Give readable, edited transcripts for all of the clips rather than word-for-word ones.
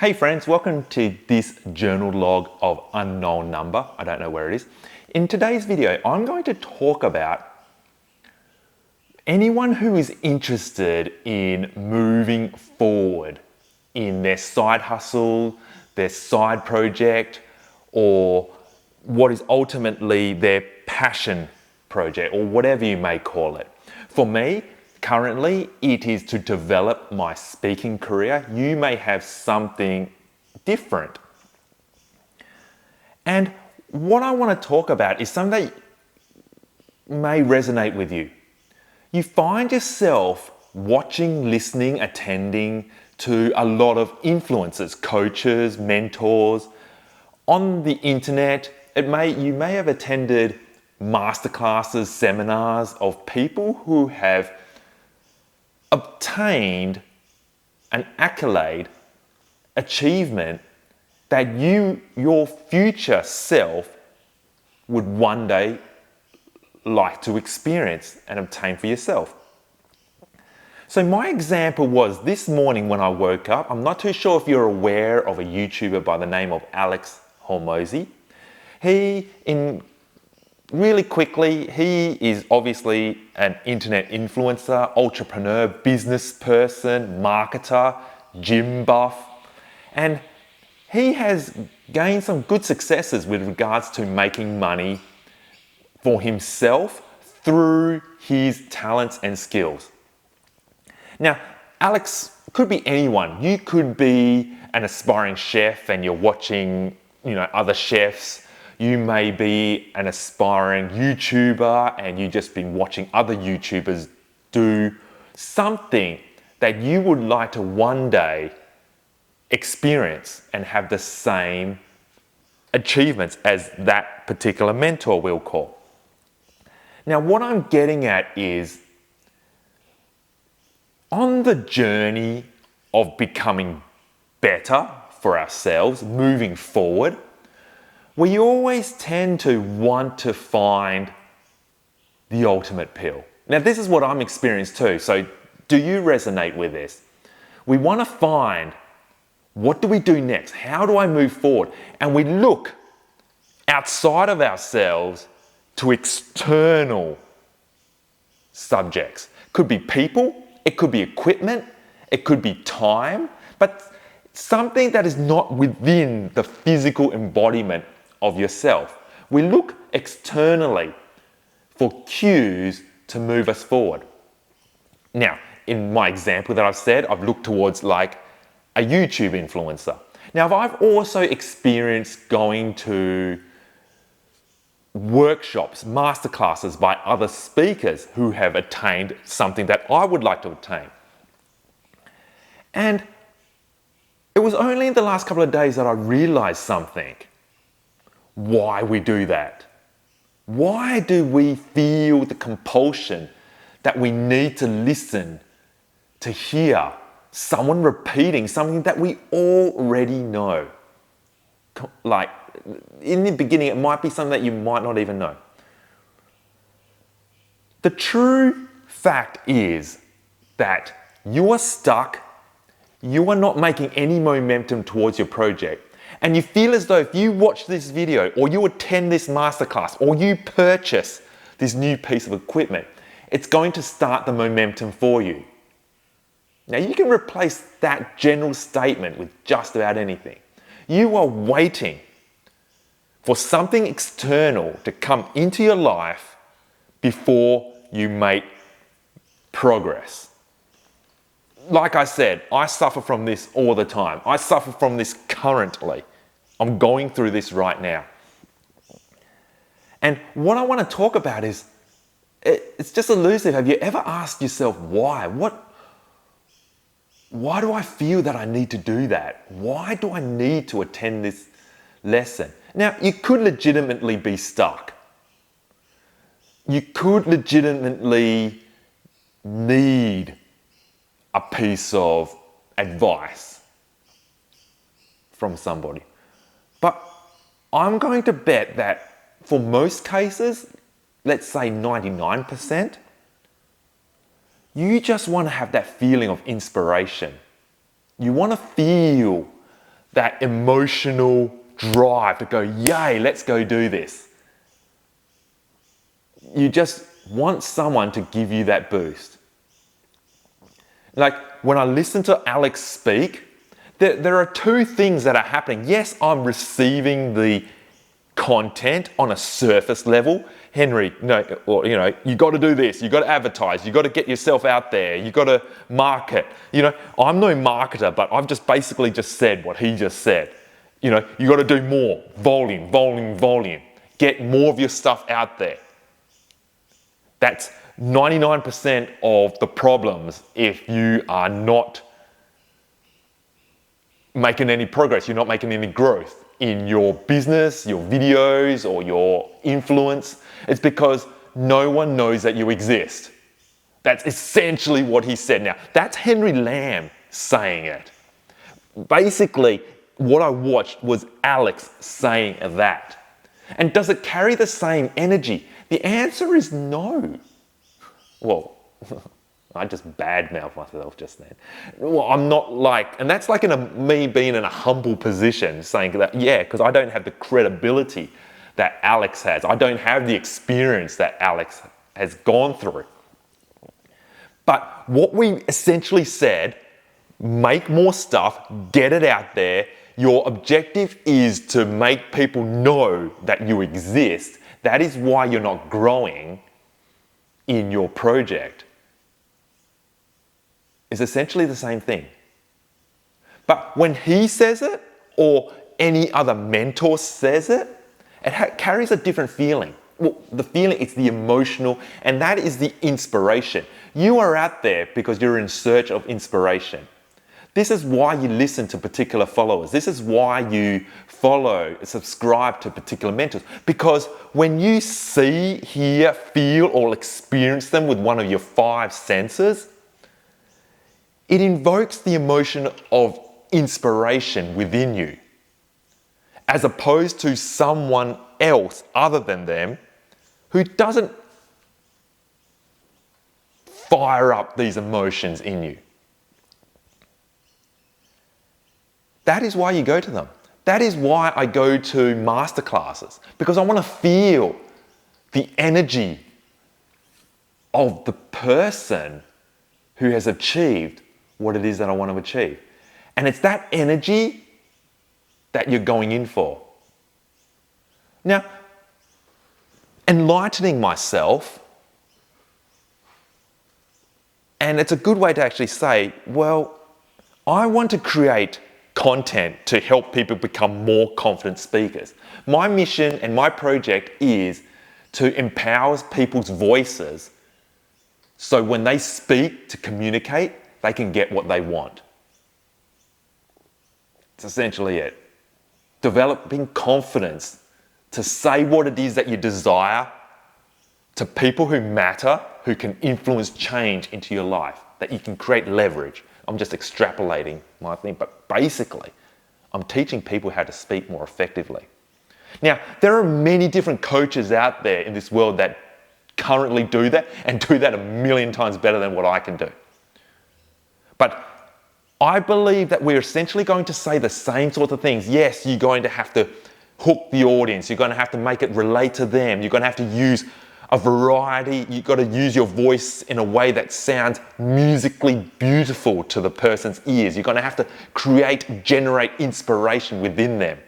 Hey friends, welcome to this journal log of unknown number. I don't know where it is. In today's video, I'm going to talk about anyone who is interested in moving forward in their side hustle, their side project, or what is ultimately their passion project, or whatever you may call it. For me, currently, it is to develop my speaking career. You may have something different. And what I want to talk about is something that may resonate with you. You find yourself watching, listening, attending to a lot of influencers, coaches, mentors on the internet. You may have attended masterclasses, seminars of people who have obtained an accolade, achievement that your future self would one day like to experience and obtain for yourself. So my example was this morning when I woke up. I'm not too sure if you're aware of a YouTuber by the name of Alex Hormozi. Really quickly, he is obviously an internet influencer, entrepreneur, business person, marketer, gym buff, and he has gained some good successes with regards to making money for himself through his talents and skills. Now, Alex could be anyone. You could be an aspiring chef and you're watching, other chefs. You may be an aspiring YouTuber and you've just been watching other YouTubers do something that you would like to one day experience and have the same achievements as that particular mentor will call. Now, what I'm getting at is on the journey of becoming better for ourselves, moving forward, we always tend to want to find the ultimate pill. Now, this is what I'm experienced too. So do you resonate with this? We want to find, what do we do next? How do I move forward? And we look outside of ourselves to external subjects. Could be people, it could be equipment, it could be time, but something that is not within the physical embodiment of yourself. We look externally for cues to move us forward. Now, in my example that I've said, I've looked towards like a YouTube influencer. Now, I've also experienced going to workshops, masterclasses by other speakers who have attained something that I would like to attain. And it was only in the last couple of days that I realized something. Why we do that. Why do we feel the compulsion that we need to listen to hear someone repeating something that we already know? Like in the beginning, it might be something that you might not even know. The true fact is that you are stuck, you are not making any momentum towards your project. And you feel as though if you watch this video or you attend this masterclass or you purchase this new piece of equipment, it's going to start the momentum for you. Now you can replace that general statement with just about anything. You are waiting for something external to come into your life before you make progress. Like I said, I suffer from this all the time. I suffer from this currently. I'm going through this right now. And what I want to talk about is, it's just elusive. Have you ever asked yourself why? Why do I feel that I need to do that? Why do I need to attend this lesson? Now, you could legitimately be stuck. You could legitimately need a piece of advice from somebody. But I'm going to bet that for most cases, let's say 99%, you just want to have that feeling of inspiration. You want to feel that emotional drive to go, yay, let's go do this. You just want someone to give you that boost. Like when I listen to Alex speak, there are two things that are happening. Yes, I'm receiving the content on a surface level. Henry, you got to do this. You got to advertise. You got to get yourself out there. You got to market. I'm no marketer, but I've just basically just said what he just said. You got to do more. Volume, volume, volume. Get more of your stuff out there. That's 99% of the problems if you are not making any progress, you're not making any growth in your business, your videos, or your influence. It's because no one knows that you exist. That's essentially what he said. Now, that's Henry Lamb saying it. Basically, what I watched was Alex saying that. And does it carry the same energy? The answer is no. Well, I just badmouthed myself just then. Well, I'm not like, and that's like me being in a humble position saying that, yeah, because I don't have the credibility that Alex has. I don't have the experience that Alex has gone through. But what we essentially said, make more stuff, get it out there. Your objective is to make people know that you exist. That is why you're not growing in your project. It's essentially the same thing. But when he says it, or any other mentor says it, it carries a different feeling. Well, the feeling, it's the emotional, and that is the inspiration. You are out there because you're in search of inspiration. This is why you listen to particular followers. This is why you subscribe to particular mentors. Because when you see, hear, feel, or experience them with one of your 5 senses, it invokes the emotion of inspiration within you, as opposed to someone else other than them who doesn't fire up these emotions in you. That is why you go to them. That is why I go to masterclasses, because I want to feel the energy of the person who has achieved what it is that I want to achieve. And it's that energy that you're going in for. Now, enlightening myself, and it's a good way to actually say, well, I want to create content to help people become more confident speakers. My mission and my project is to empower people's voices so when they speak to communicate, they can get what they want. It's essentially it. Developing confidence to say what it is that you desire to people who matter, who can influence change into your life, that you can create leverage. I'm just extrapolating my thing, but basically, I'm teaching people how to speak more effectively. Now, there are many different coaches out there in this world that currently do that and do that a million times better than what I can do. But I believe that we're essentially going to say the same sort of things. Yes, you're going to have to hook the audience. You're going to have to make it relate to them. You're going to have to use a variety. You've got to use your voice in a way that sounds musically beautiful to the person's ears. You're going to have to generate inspiration within them.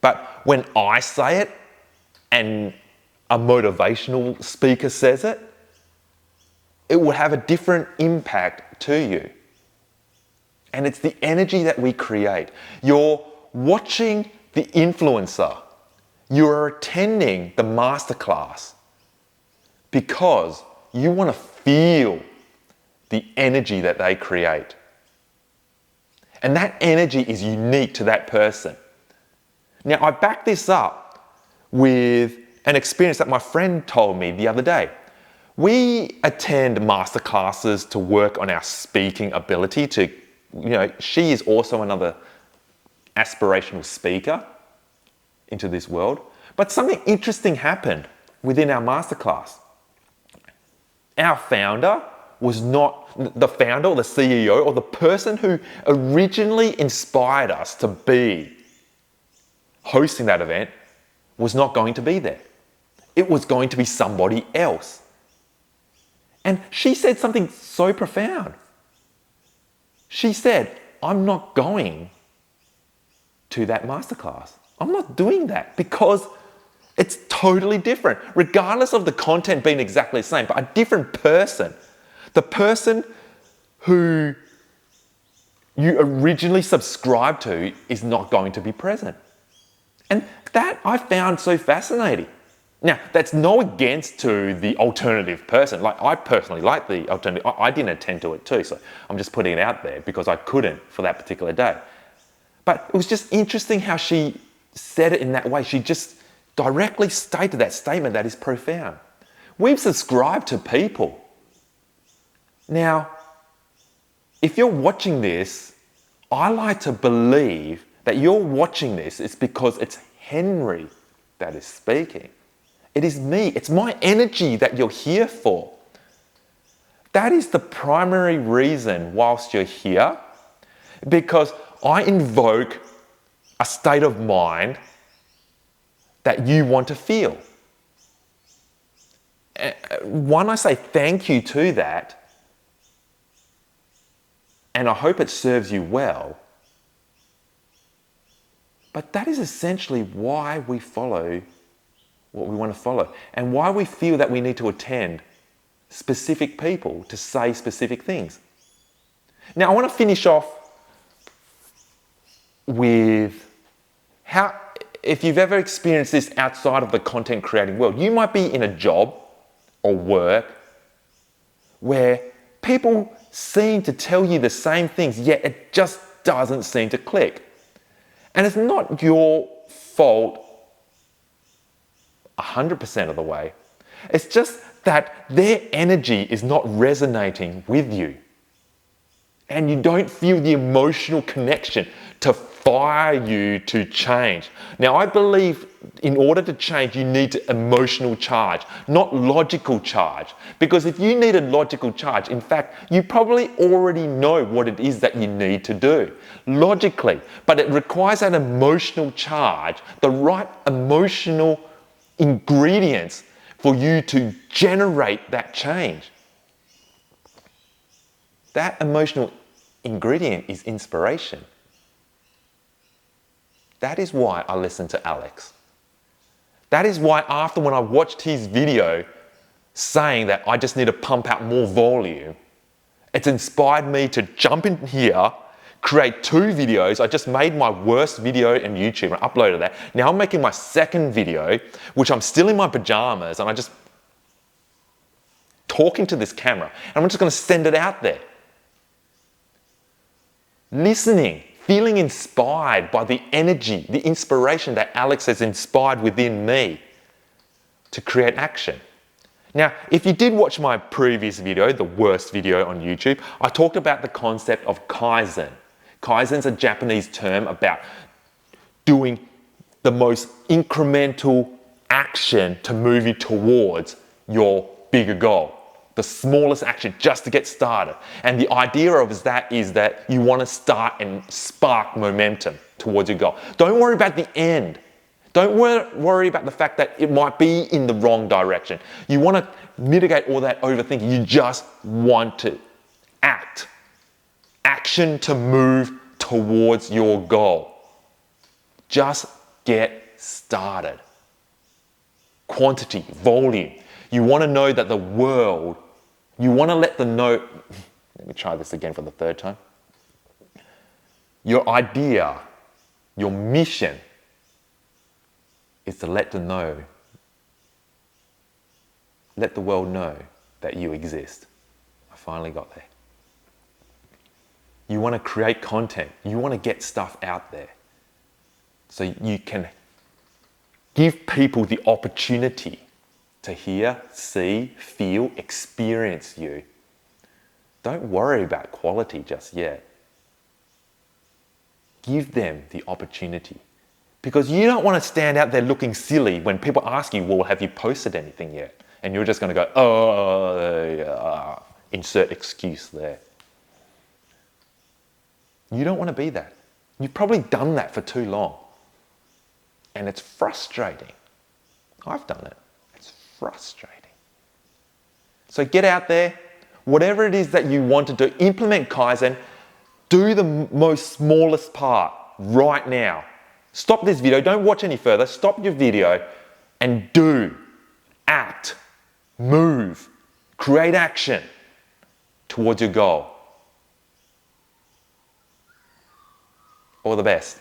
But when I say it and a motivational speaker says it, it will have a different impact to you. And it's the energy that we create. You're watching the influencer. You're attending the masterclass because you want to feel the energy that they create. And that energy is unique to that person. Now, I back this up with an experience that my friend told me the other day. We attend masterclasses to work on our speaking ability she is also another aspirational speaker into this world. But something interesting happened within our masterclass. Our founder was not the founder or the CEO or the person who originally inspired us to be hosting that event was not going to be there. It was going to be somebody else. And she said something so profound. She said, I'm not going to that masterclass. I'm not doing that because it's totally different, regardless of the content being exactly the same, but a different person. The person who you originally subscribed to is not going to be present. And that I found so fascinating. Now, that's no against to the alternative person. Like, I personally like the alternative. I didn't attend to it too, so I'm just putting it out there because I couldn't for that particular day. But it was just interesting how she said it in that way. She just directly stated that statement that is profound. We've subscribed to people. Now, if you're watching this, I like to believe that you're watching this is because it's Henry that is speaking. It is me. It's my energy that you're here for. That is the primary reason whilst you're here, because I invoke a state of mind that you want to feel. One, I say thank you to that, and I hope it serves you well. But that is essentially why we follow what we want to follow, and why we feel that we need to attend specific people to say specific things. Now, I want to finish off with how, if you've ever experienced this outside of the content creating world, you might be in a job or work where people seem to tell you the same things, yet it just doesn't seem to click. And it's not your fault 100% of the way. It's just that their energy is not resonating with you. And you don't feel the emotional connection to fire you to change. Now, I believe in order to change, you need emotional charge, not logical charge. Because if you need a logical charge, in fact, you probably already know what it is that you need to do logically. But it requires an emotional charge, the right emotional ingredients for you to generate that change. That emotional ingredient is inspiration. That is why I listen to Alex. That is why after when I watched his video saying that I just need to pump out more volume, it's inspired me to jump in here, create 2 videos. I just made my worst video in YouTube and uploaded that. Now I'm making my second video, which I'm still in my pajamas and I just talking to this camera. And I'm just going to send it out there. Listening, feeling inspired by the energy, the inspiration that Alex has inspired within me to create action. Now, if you did watch my previous video, the worst video on YouTube, I talked about the concept of Kaizen. Kaizen's a Japanese term about doing the most incremental action to move you towards your bigger goal. The smallest action just to get started. And the idea of that is that you want to start and spark momentum towards your goal. Don't worry about the end. Don't worry about the fact that it might be in the wrong direction. You want to mitigate all that overthinking. You just want to act. Action to move towards your goal. Just get started. Quantity, volume. You want to know that the world, you want to let them know, let me try this again for the 3rd time. Your idea, your mission is to let them know, let the world know that you exist. I finally got there. You want to create content. You want to get stuff out there so you can give people the opportunity to hear, see, feel, experience you. Don't worry about quality just yet. Give them the opportunity. Because you don't want to stand out there looking silly when people ask you, well, have you posted anything yet? And you're just going to go, oh, insert excuse there. You don't want to be that. You've probably done that for too long. And it's frustrating. I've done it. It's frustrating. So get out there. Whatever it is that you want to do, implement Kaizen. Do the most smallest part right now. Stop this video. Don't watch any further. Stop your video and do, act, move, create action towards your goal. All the best.